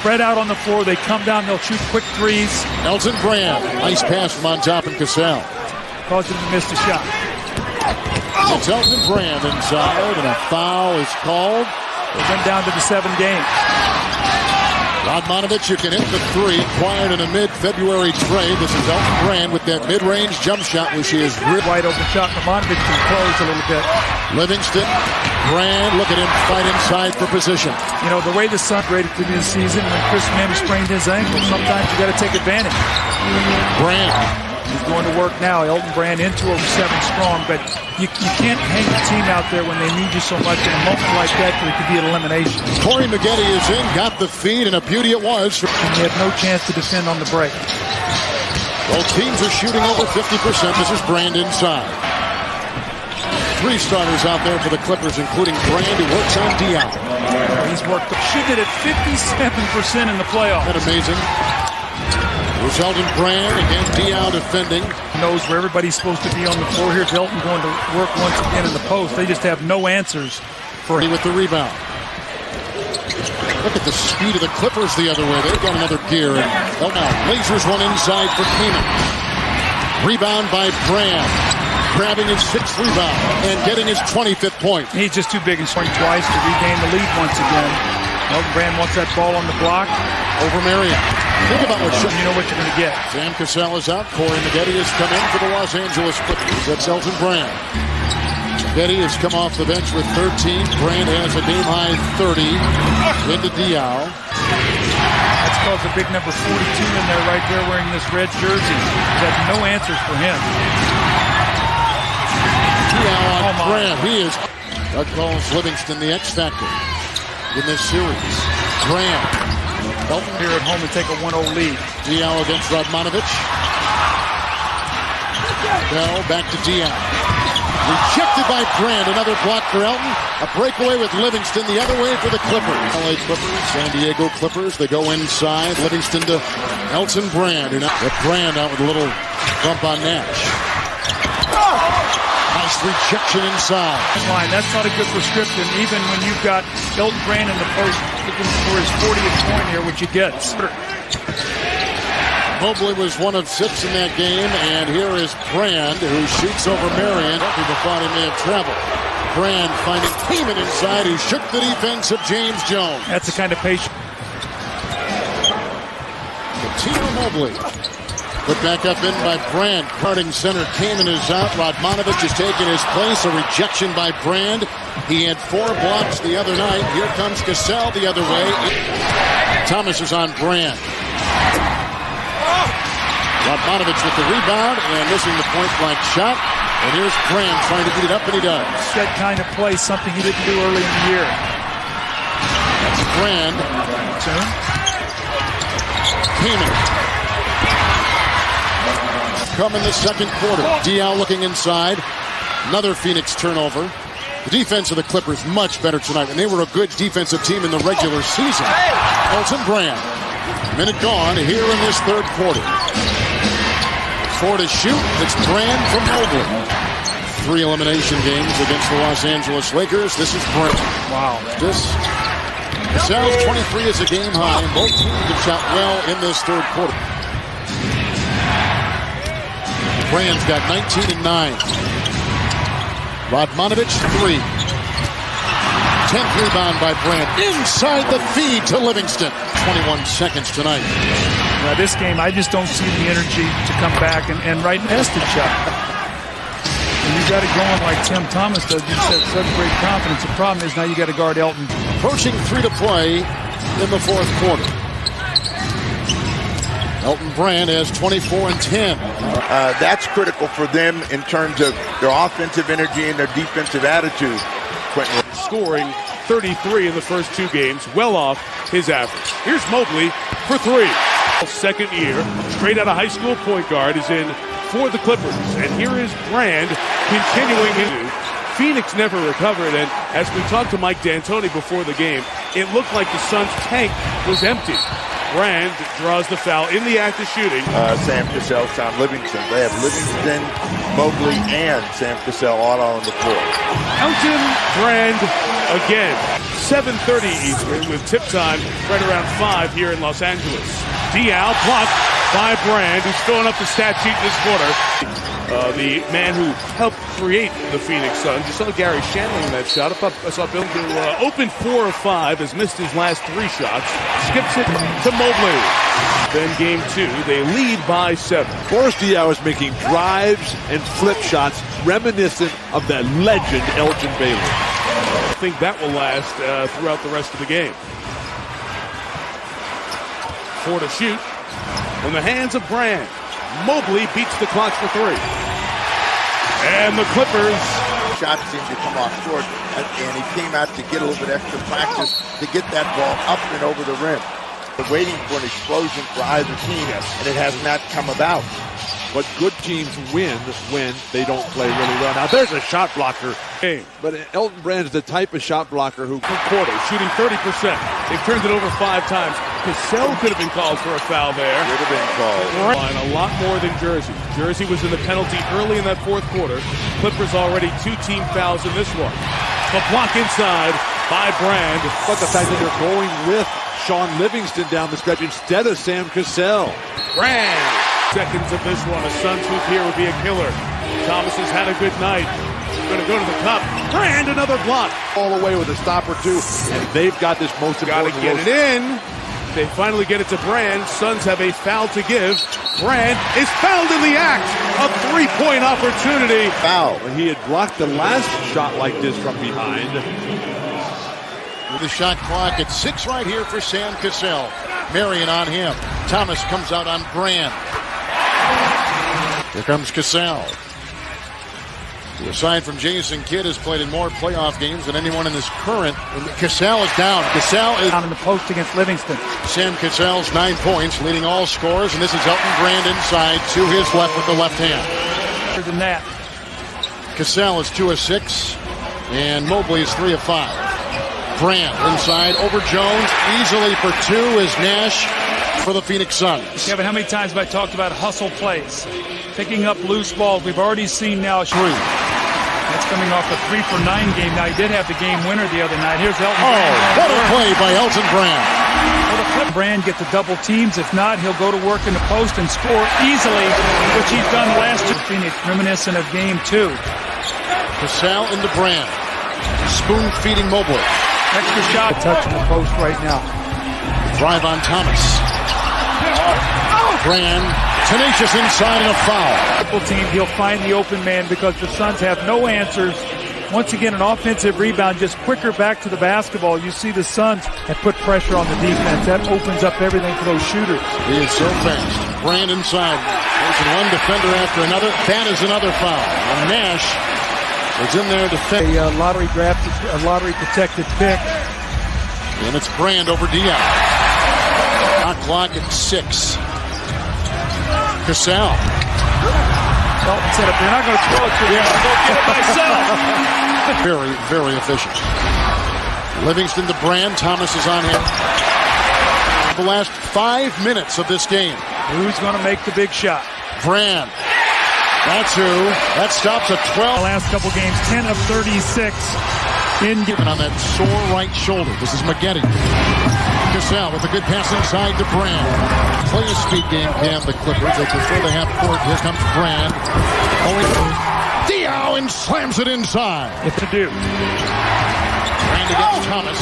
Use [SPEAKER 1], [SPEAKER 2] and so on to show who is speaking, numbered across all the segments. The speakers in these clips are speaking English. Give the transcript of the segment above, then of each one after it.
[SPEAKER 1] spread out on the floor. They come down, they'll shoot quick threes.
[SPEAKER 2] Elton Brand, nice pass from on top and Cassell.
[SPEAKER 1] Caused him to miss the shot.
[SPEAKER 2] It's Elton Brand inside, and a foul is called.
[SPEAKER 1] They went down to the 7 games.
[SPEAKER 2] Radmanovic, you can hit the three, acquired in a mid-February trade. This is Elton Brand with that mid-range jump shot, which he is really
[SPEAKER 1] wide open shot. Radmanovic can close a little bit.
[SPEAKER 2] Livingston, Brand, look at him fight inside for position.
[SPEAKER 1] You know, the way the Sun graded through this season, when Chris Mann sprained his ankle, sometimes you got to take advantage.
[SPEAKER 2] Brand.
[SPEAKER 1] He's going to work now. Elton Brand into a 7 strong, but you can't hang the team out there when they need you so much in a moment like that. There could be an elimination.
[SPEAKER 2] Corey Maggette is in, got the feed, and a beauty it was.
[SPEAKER 1] And they have no chance to defend on the break.
[SPEAKER 2] Both teams are shooting over 50%. This is Brand inside. 3 starters out there for the Clippers, including Brand, who works on Dion.
[SPEAKER 1] He's worked, shooting at 57% in the playoffs.
[SPEAKER 2] Isn't that amazing? Here's Elton Brand, again Dion defending.
[SPEAKER 1] Knows where everybody's supposed to be on the floor. Here's Elton going to work once again in the post. They just have no answers for him.
[SPEAKER 2] With the rebound. Look at the speed of the Clippers the other way. They've got another gear. And now lasers one inside for Keenan. Rebound by Brand. Grabbing his 6th rebound and getting his 25th point.
[SPEAKER 1] He's just too big and scoring twice to regain the lead once again. Elton Brand wants that ball on the block.
[SPEAKER 2] Over Marion. Think about what
[SPEAKER 1] you know what you're going to get.
[SPEAKER 2] Sam Cassell is out. Corey Maggette has come in for the Los Angeles Clippers. That's Elton Brand. Maggette has come off the bench with 13. Brand has a game-high 30. Into Diaw.
[SPEAKER 1] That's caused a big number 42 in there right there wearing this red jersey. There's no answers for him.
[SPEAKER 2] Diaw on Brand. He is. Doug calls Livingston the X Factor in this series. Brand.
[SPEAKER 1] Elton here at home to take a 1-0 lead.
[SPEAKER 2] Diaw against Radmanovic. Bell back to Diaw. Rejected by Brand. Another block for Elton. A breakaway with Livingston the other way for the Clippers. LA Clippers, San Diego Clippers. They go inside. Livingston to Elton Brand. And Brand out with a little bump on Nash. Nice rejection inside.
[SPEAKER 1] That's not a good prescription, even when you've got Elton Brand in the post looking for his 40th point here, which he gets.
[SPEAKER 2] Mobley was 1 of 6 in that game, and here is Brand, who shoots over Marion. People thought he may have traveled. Brand finding Keenan inside, who shook the defense of James Jones.
[SPEAKER 1] That's the kind of patience.
[SPEAKER 2] Tino Mobley. Put back up in by Brand. Parting center, Kaman is out. Radmanovic is taking his place. A rejection by Brand. He had 4 blocks the other night. Here comes Cassell the other way. Thomas is on Brand. Radmanovic with the rebound and missing the point-blank shot. And here's Brand trying to beat it up, and he does.
[SPEAKER 1] That kind of play, something he didn't do early in the year.
[SPEAKER 2] That's Brand. Kaman. Come in the second quarter. Diaw looking inside. Another Phoenix turnover. The defense of the Clippers much better tonight, and they were a good defensive team in the regular season. Elton Brand. Minute gone here in this third quarter. 4 to shoot. It's Brand from Mobley. 3 elimination games against the Los Angeles Lakers. This is Brand.
[SPEAKER 1] Wow.
[SPEAKER 2] Cassell's 23 is a game high, and both teams have shot well in this third quarter. Brand's got 19 and 9. Radmanovic, 3. 10th rebound by Brand. Inside the feed to Livingston. 21 seconds tonight.
[SPEAKER 1] Now this game, I just don't see the energy to come back and right past the shot. And you got it going like Tim Thomas does. You said such great confidence. The problem is now you got to guard Elton.
[SPEAKER 2] Approaching 3 to play in the fourth quarter. Elton Brand has 24 and 10.
[SPEAKER 3] That's critical for them in terms of their offensive energy and their defensive attitude. Quentin
[SPEAKER 4] scoring 33 in the first 2 games, well off his average. Here's Mobley for 3. Second year, straight out of high school point guard, is in for the Clippers. And here is Brand continuing his. Phoenix never recovered, and as we talked to Mike D'Antoni before the game, it looked like the Suns' tank was empty. Brand draws the foul in the act of shooting.
[SPEAKER 3] Sam Cassell, Sean Livingston. They have Livingston, Mobley, and Sam Cassell all on the floor.
[SPEAKER 4] Elton Brand again. 7:30 Eastern with tip time right around 5 here in Los Angeles. Diaw blocked by Brand, who's filling up the stat sheet this quarter. The man who helped create the Phoenix Suns. You saw Gary Shanley in that shot. I saw Bill do open 4 of 5, has missed his last 3 shots. Skips it to Mobley. Then game 2, they lead by 7.
[SPEAKER 5] Boris Diaw is making drives and flip shots reminiscent of that legend Elton Brand.
[SPEAKER 4] I think that will last throughout the rest of the game. 4 to shoot. In the hands of Brand. Mobley beats the clock for 3. And the Clippers.
[SPEAKER 3] Shots seemed to come off short, and he came out to get a little bit extra practice to get that ball up and over the rim. They're waiting for an explosion for either team, and it has not come about.
[SPEAKER 5] But good teams win when they don't play really well. Now there's a shot blocker. But Elton Brand is the type of shot blocker who
[SPEAKER 4] quarter, shooting 30%. They've turned it over 5 times. Cassell could have been called for a foul there.
[SPEAKER 3] Could have been called.
[SPEAKER 4] And a lot more than Jersey. Jersey was in the penalty early in that 4th quarter. Clippers already 2 team fouls in this one. The block inside by Brand.
[SPEAKER 5] But the fact that they're going with Sean Livingston down the stretch instead of Sam Cassell.
[SPEAKER 4] Brand. Seconds of this one. A Suns hoop here would be a killer. Thomas has had a good night. Going to go to the cup. Brand, another block.
[SPEAKER 5] All the way with a stop or 2. And they've got this most important.
[SPEAKER 4] Got to get it in. They finally get it to Brand. Suns have a foul to give. Brand is fouled in the act. A 3-point opportunity.
[SPEAKER 3] Foul.
[SPEAKER 5] He had blocked the last shot like this from behind.
[SPEAKER 2] With the shot clock at 6 right here for Sam Cassell. Marion on him. Thomas comes out on Brand. Here comes Cassell. Who, aside from Jason Kidd, has played in more playoff games than anyone in this current. Cassell is down. Cassell is
[SPEAKER 1] down in the post against Livingston.
[SPEAKER 2] Sam Cassell's 9 points, leading all scorers, and this is Elton Brand inside to his left with the left hand.
[SPEAKER 1] Better than that.
[SPEAKER 2] Cassell is 2 of 6, and Mobley is 3 of 5. Brand inside over Jones, easily for 2 is Nash for the Phoenix Suns.
[SPEAKER 1] Kevin, how many times have I talked about hustle plays? Picking up loose balls. We've already seen now
[SPEAKER 2] 3.
[SPEAKER 1] That's coming off a 3 for 9 game. Now he did have the game winner the other night. Here's Elton
[SPEAKER 2] Brand. What a play by Elton Brand.
[SPEAKER 1] Well, Brand get the double teams. If not, he'll go to work in the post and score easily, which he's done last year. Phoenix reminiscent of game 2.
[SPEAKER 2] Cassell into Brand. Spoon feeding Mobley.
[SPEAKER 1] Extra shot. Touching the post right now.
[SPEAKER 2] Drive on Thomas. Brand, tenacious inside and a foul.
[SPEAKER 1] Triple team, he'll find the open man because the Suns have no answers. Once again, an offensive rebound, just quicker back to the basketball. You see the Suns have put pressure on the defense. That opens up everything for those shooters.
[SPEAKER 2] He is so fast. Brand inside. There's one defender after another. That is another foul. And Nash is in there defending.
[SPEAKER 1] A lottery drafted, a lottery protected pick.
[SPEAKER 2] And it's Brand over Diaw. Shot clock at 6. Cassell.
[SPEAKER 1] Elton said, if they're not going to throw it to me, I'll go get it myself.
[SPEAKER 2] Very, very efficient. Livingston to Brand. Thomas is on him. The last 5 minutes of this game.
[SPEAKER 1] Who's going to make the big shot?
[SPEAKER 2] Brand. That's who. That stops at 12.
[SPEAKER 1] The last couple games, 10 of 36.
[SPEAKER 2] And on that sore right shoulder. This is Maggette. Cassell with a good pass inside to Brand. Play a speed game, Cam, the Clippers. They prefer the half court. Here comes Brand. Diaw and slams it inside.
[SPEAKER 1] What to do?
[SPEAKER 2] Brand against Thomas.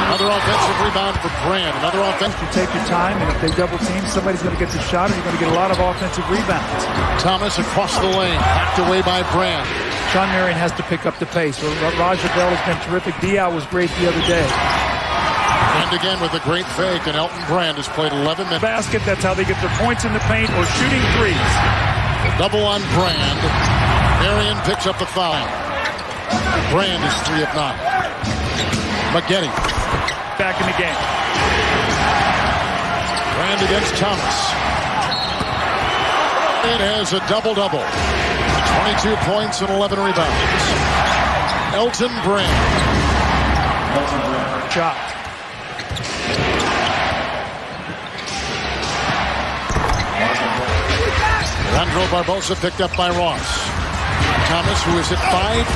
[SPEAKER 2] Another offensive rebound for Brand. Another offense.
[SPEAKER 1] You take your time, and if they double team, somebody's going to get the shot, and you're going to get a lot of offensive rebounds.
[SPEAKER 2] Thomas across the lane, hacked away by Brand.
[SPEAKER 1] Sean Marion has to pick up the pace. Raja Bell has been terrific. Diaw was great the other day.
[SPEAKER 2] And again with a great fake, and Elton Brand has played 11 minutes.
[SPEAKER 1] Basket, that's how they get their points in the paint or shooting threes.
[SPEAKER 2] Double on Brand. Marion picks up the foul. Brand is 3 of 9. Maggette
[SPEAKER 1] back in the game.
[SPEAKER 2] Brand against Thomas. It has a double-double. 22 points and 11 rebounds. Elton Brand.
[SPEAKER 1] Shot.
[SPEAKER 2] Leandro Barbosa picked up by Ross. Thomas, who has hit 5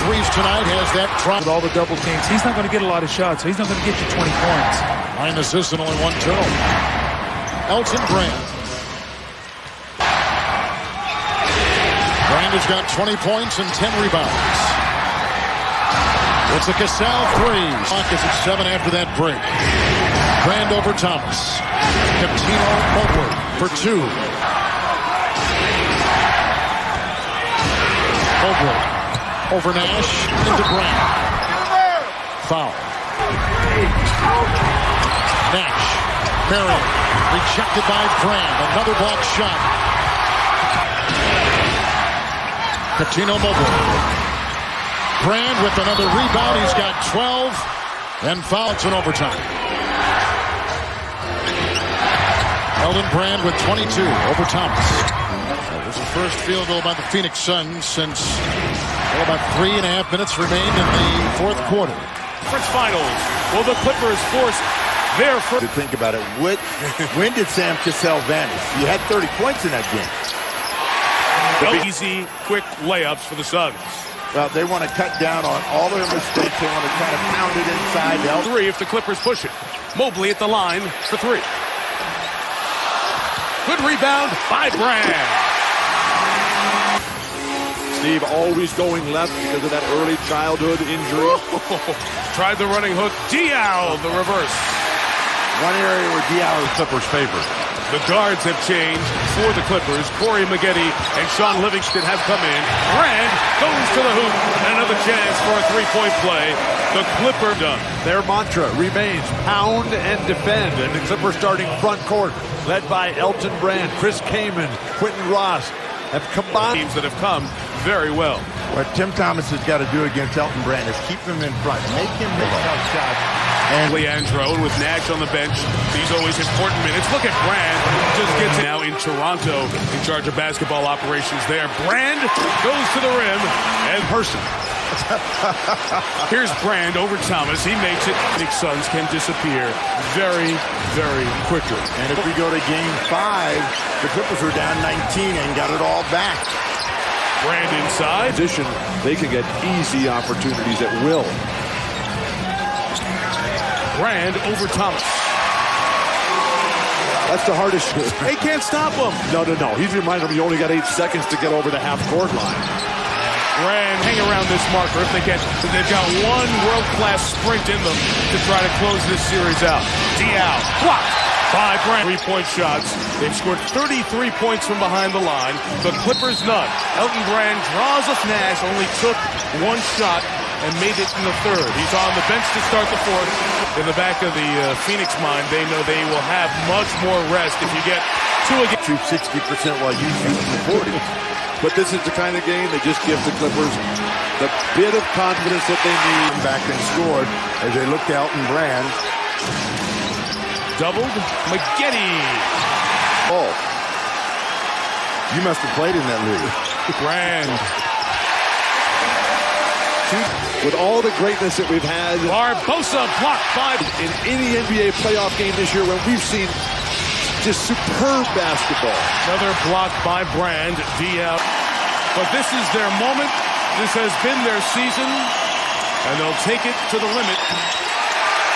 [SPEAKER 2] threes tonight, has that drop.
[SPEAKER 1] With all the double teams, he's not going to get a lot of shots, so he's not going to get you 20 points.
[SPEAKER 2] 9 assists and only 1 turnover. Elton Brand. Brand has got 20 points and 10 rebounds. It's a Cassell 3. Clock is at 7 after that break. Brand over Thomas. Catino Mobley for 2. Mobley over Nash into Brand. Foul. Nash. Marion. Rejected by Brand. Another block shot. Catino Mobley. Brand with another rebound. He's got 12 and fouls in overtime. Elton Brand with 22 over Thomas. That was the first field goal by the Phoenix Suns since about 3.5 minutes remained in the fourth quarter.
[SPEAKER 4] Conference Finals. Will the Clippers force their first?
[SPEAKER 3] To think about it, when did Sam Cassell vanish? He had 30 points in that game.
[SPEAKER 4] Easy, quick layups for the Suns.
[SPEAKER 3] Well, they want to cut down on all their mistakes. They want to try to pound it inside.
[SPEAKER 4] 3 if the Clippers push it. Mobley at the line for 3. Good rebound by Brand.
[SPEAKER 5] Steve always going left because of that early childhood injury.
[SPEAKER 4] Tried the running hook. Diaw, the reverse.
[SPEAKER 3] One area where Diaw is Clippers' favorite.
[SPEAKER 4] The guards have changed for the Clippers. Corey Maggette and Sean Livingston have come in. Brand goes to the hoop. And another chance for a three-point play. The Clipper done.
[SPEAKER 5] Their mantra remains pound and defend. And the Clippers starting front court, led by Elton Brand, Chris Kaman, Quentin Ross, have combined.
[SPEAKER 4] Teams that have come very well.
[SPEAKER 3] What Tim Thomas has got to do against Elton Brand is keep him in front. Make him make tough shots.
[SPEAKER 4] And Leandro with Nash on the bench. These always important minutes. Look at Brand. Just gets now in Toronto in charge of basketball operations there. Brand goes to the rim and person. Here's Brand over Thomas. He makes it. Phoenix Suns can disappear very, very quickly.
[SPEAKER 3] And if we go to game 5, the Clippers were down 19 and got it all back.
[SPEAKER 4] Brand inside.
[SPEAKER 5] Position, they can get easy opportunities at will.
[SPEAKER 4] Brand over Thomas.
[SPEAKER 5] That's the hardest.
[SPEAKER 4] They can't stop him.
[SPEAKER 5] No. He's reminded him he only got 8 seconds to get over the half-court line.
[SPEAKER 4] Brand hang around this marker if they can. They've got one world-class sprint in them to try to close this series out. Diaw blocked by Brand. 3-point shots. They've scored 33 points from behind the line. The Clippers none. Elton Brand draws a Nash, only took 1 shot and made it in the 3rd. He's on the bench to start the 4th. In the back of the Phoenix mind, they know they will have much more rest if you get 2 again.
[SPEAKER 3] Shoot 60% while you shoot from 40.
[SPEAKER 5] But this is the kind of game that just gives the Clippers the bit of confidence that they need.
[SPEAKER 3] Back and scored as they looked at Elton Brand.
[SPEAKER 4] Doubled Maggette.
[SPEAKER 3] Oh, you must have played in that league.
[SPEAKER 4] Brand.
[SPEAKER 5] With all the greatness that we've had,
[SPEAKER 4] Barbosa blocked by.
[SPEAKER 5] in any NBA playoff game this year when we've seen just superb basketball.
[SPEAKER 4] Another block by Brand. Diaw. But this is their moment. This has been their season. And they'll take it to the limit.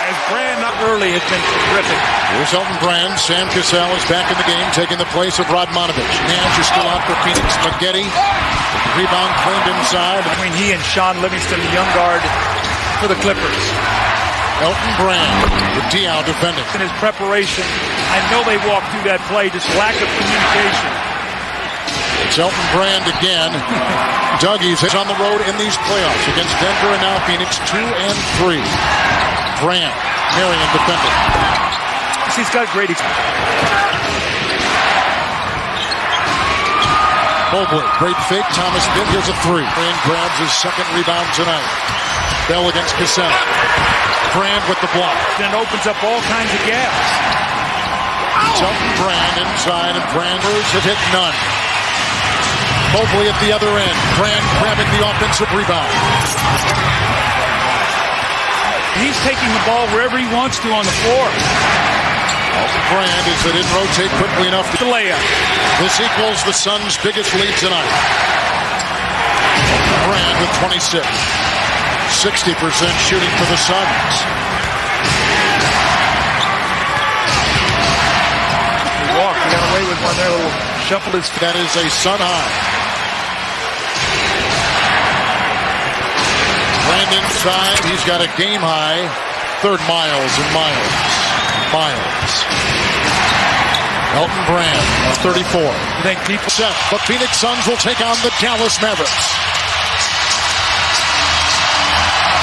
[SPEAKER 4] As Brand not
[SPEAKER 1] Early, it's been terrific.
[SPEAKER 2] Here's Elton Brand. Sam Cassell is back in the game, taking the place of Radmanovich. Nash is still out for Phoenix. Maggette. Rebound claimed inside.
[SPEAKER 1] Between he and Sean Livingston, the young guard for the Clippers.
[SPEAKER 2] Elton Brand with Diaw defending.
[SPEAKER 1] In his preparation, I know they walked through that play, just lack of communication.
[SPEAKER 2] It's Elton Brand again. Dougie's on the road in these playoffs against Denver and now Phoenix 2 and 3. Brand, Marion defending.
[SPEAKER 1] He's got great experience.
[SPEAKER 2] Mobley, great fake. Thomas here's a 3. Brand grabs his 2nd rebound tonight. Bell against Cassell. Brand with the block.
[SPEAKER 1] Then opens up all kinds of gaps.
[SPEAKER 2] It's Elton Brand inside, and Branders have hit none. Mobley at the other end. Brand grabbing the offensive rebound.
[SPEAKER 1] He's taking the ball wherever he wants to on the floor.
[SPEAKER 2] Elton Brand, as they didn't rotate quickly enough to
[SPEAKER 1] The layup.
[SPEAKER 2] This equals the Suns' biggest lead tonight. with 26. 60% shooting for the Suns.
[SPEAKER 1] He walked. He got away with one there. A little shuffled his.
[SPEAKER 2] That is a Sun high. Brand inside. He's got a game high. Third Miles and Miles. Elton Brand, 34.
[SPEAKER 1] I think people.
[SPEAKER 2] Set. The Phoenix Suns will take on the Dallas Mavericks.